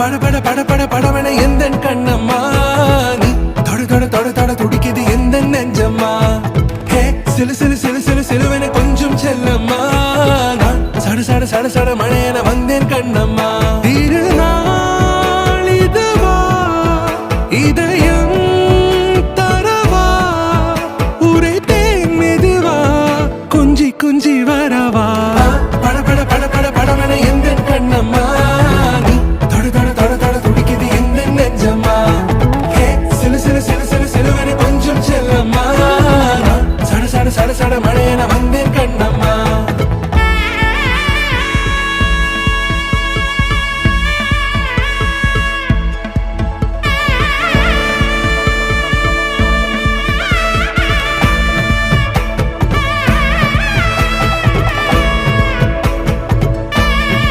பட பட பட பட படவன எந்த கண்ணம்மா நீ தொட தொட தொட தொட துடிக்குது எந்த நெஞ்சம்மா ஹே சிலு சிலு சிலு சிலு சிலுவென கொஞ்சம் செல்லம்மா நான் சட சட சட சட மழையென வந்தேன் கண்ணம்மா